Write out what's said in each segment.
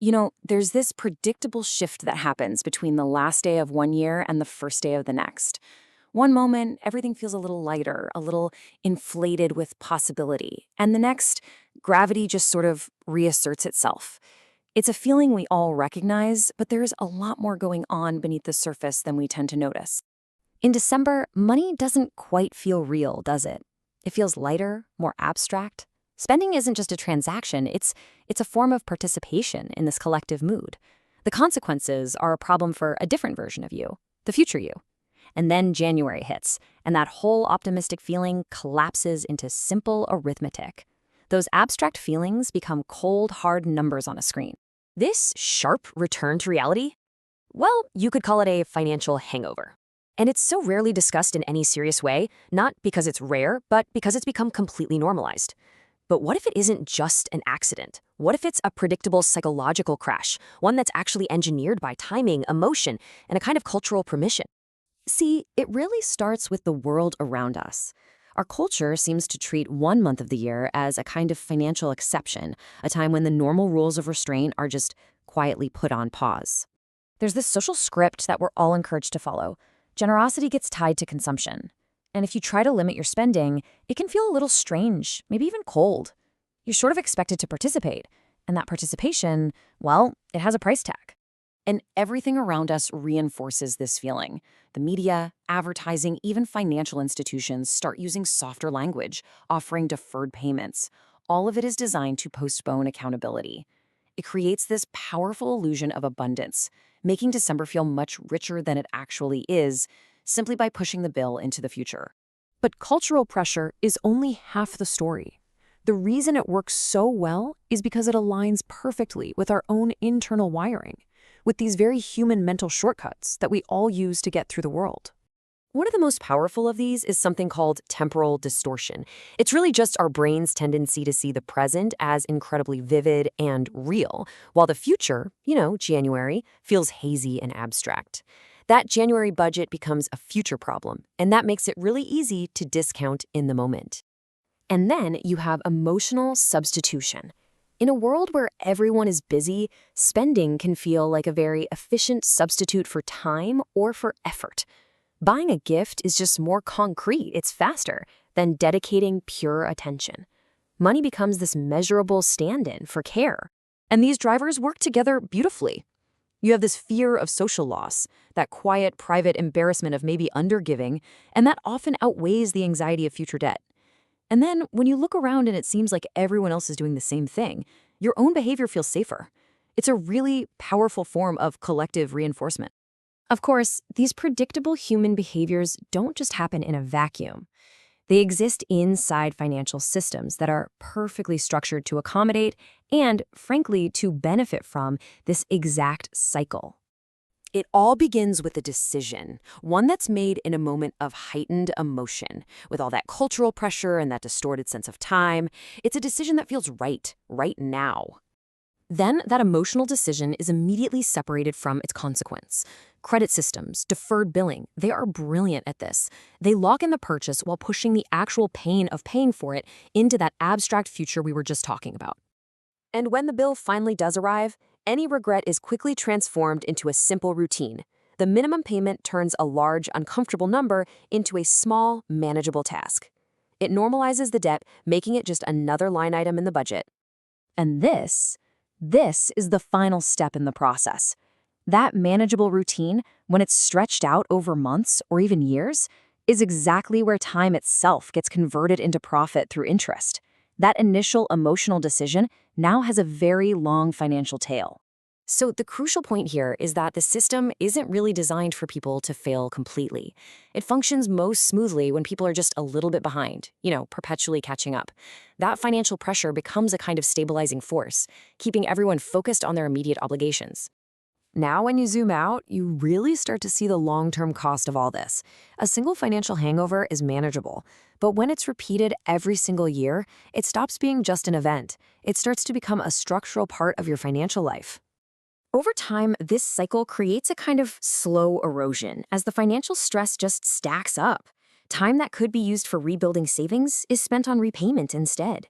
There's this predictable shift that happens between the last day of one year and the first day of the next. One moment, everything feels a little lighter, a little inflated with possibility. And the next, gravity just sort of reasserts itself. It's a feeling we all recognize, but there's a lot more going on beneath the surface than we tend to notice. In December, money doesn't quite feel real, does it? It feels lighter, more abstract. Spending isn't just a transaction, it's a form of participation in this collective mood. The consequences are a problem for a different version of you, the future you. And then January hits, and that whole optimistic feeling collapses into simple arithmetic. Those abstract feelings become cold, hard numbers on a screen. This sharp return to reality? Well, you could call it a financial hangover. And it's so rarely discussed in any serious way, not because it's rare, but because it's become completely normalized. But what if it isn't just an accident? What if it's a predictable psychological crash, one that's actually engineered by timing, emotion, and a kind of cultural permission? See, it really starts with the world around us. Our culture seems to treat one month of the year as a kind of financial exception, a time when the normal rules of restraint are just quietly put on pause. There's this social script that we're all encouraged to follow. Generosity gets tied to consumption. And if you try to limit your spending, it can feel a little strange, maybe even cold. You're sort of expected to participate, and that participation, well, it has a price tag. And everything around us reinforces this feeling. The media, advertising, even financial institutions start using softer language, offering deferred payments. All of it is designed to postpone accountability. It creates this powerful illusion of abundance, making December feel much richer than it actually is, simply by pushing the bill into the future. But cultural pressure is only half the story. The reason it works so well is because it aligns perfectly with our own internal wiring, with these very human mental shortcuts that we all use to get through the world. One of the most powerful of these is something called temporal distortion. It's really just our brain's tendency to see the present as incredibly vivid and real, while the future, January, feels hazy and abstract. That January budget becomes a future problem, and that makes it really easy to discount in the moment. And then you have emotional substitution. In a world where everyone is busy, spending can feel like a very efficient substitute for time or for effort. Buying a gift is just more concrete, it's faster than dedicating pure attention. Money becomes this measurable stand-in for care, and these drivers work together beautifully. You have this fear of social loss, that quiet, private embarrassment of maybe undergiving, and that often outweighs the anxiety of future debt. And then, when you look around and it seems like everyone else is doing the same thing, your own behavior feels safer. It's a really powerful form of collective reinforcement. Of course, these predictable human behaviors don't just happen in a vacuum. They exist inside financial systems that are perfectly structured to accommodate and, frankly, to benefit from this exact cycle. It all begins with a decision, one that's made in a moment of heightened emotion. With all that cultural pressure and that distorted sense of time, it's a decision that feels right now. Then that emotional decision is immediately separated from its consequence. Credit systems, deferred billing, they are brilliant at this. They lock in the purchase while pushing the actual pain of paying for it into that abstract future we were just talking about. And when the bill finally does arrive, any regret is quickly transformed into a simple routine. The minimum payment turns a large, uncomfortable number into a small, manageable task. It normalizes the debt, making it just another line item in the budget. And this is the final step in the process. That manageable routine, when it's stretched out over months or even years, is exactly where time itself gets converted into profit through interest. That initial emotional decision now has a very long financial tail. So the crucial point here is that the system isn't really designed for people to fail completely. It functions most smoothly when people are just a little bit behind, perpetually catching up. That financial pressure becomes a kind of stabilizing force, keeping everyone focused on their immediate obligations. Now, when you zoom out, you really start to see the long-term cost of all this. A single financial hangover is manageable, but when it's repeated every single year, it stops being just an event. It starts to become a structural part of your financial life. Over time, this cycle creates a kind of slow erosion as the financial stress just stacks up. Time that could be used for rebuilding savings is spent on repayment instead.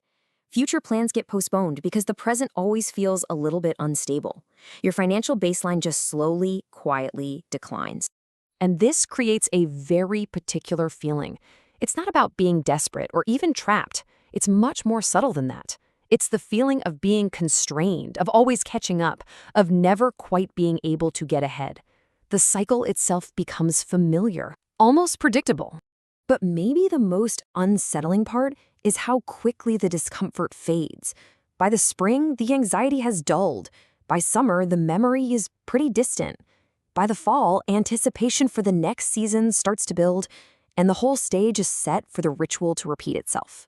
Future plans get postponed because the present always feels a little bit unstable. Your financial baseline just slowly, quietly declines. And this creates a very particular feeling. It's not about being desperate or even trapped. It's much more subtle than that. It's the feeling of being constrained, of always catching up, of never quite being able to get ahead. The cycle itself becomes familiar, almost predictable. But maybe the most unsettling part is how quickly the discomfort fades. By the spring, the anxiety has dulled. By summer, the memory is pretty distant. By the fall, anticipation for the next season starts to build, and the whole stage is set for the ritual to repeat itself.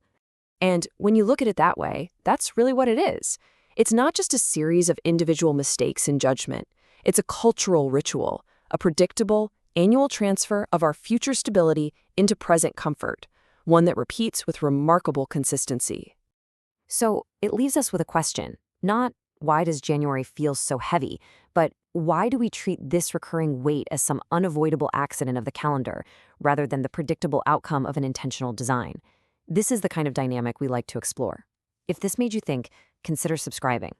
And when you look at it that way, that's really what it is. It's not just a series of individual mistakes in judgment. It's a cultural ritual, a predictable, annual transfer of our future stability into present comfort, one that repeats with remarkable consistency. So it leaves us with a question, not why does January feel so heavy, but why do we treat this recurring weight as some unavoidable accident of the calendar rather than the predictable outcome of an intentional design? This is the kind of dynamic we like to explore. If this made you think, consider subscribing.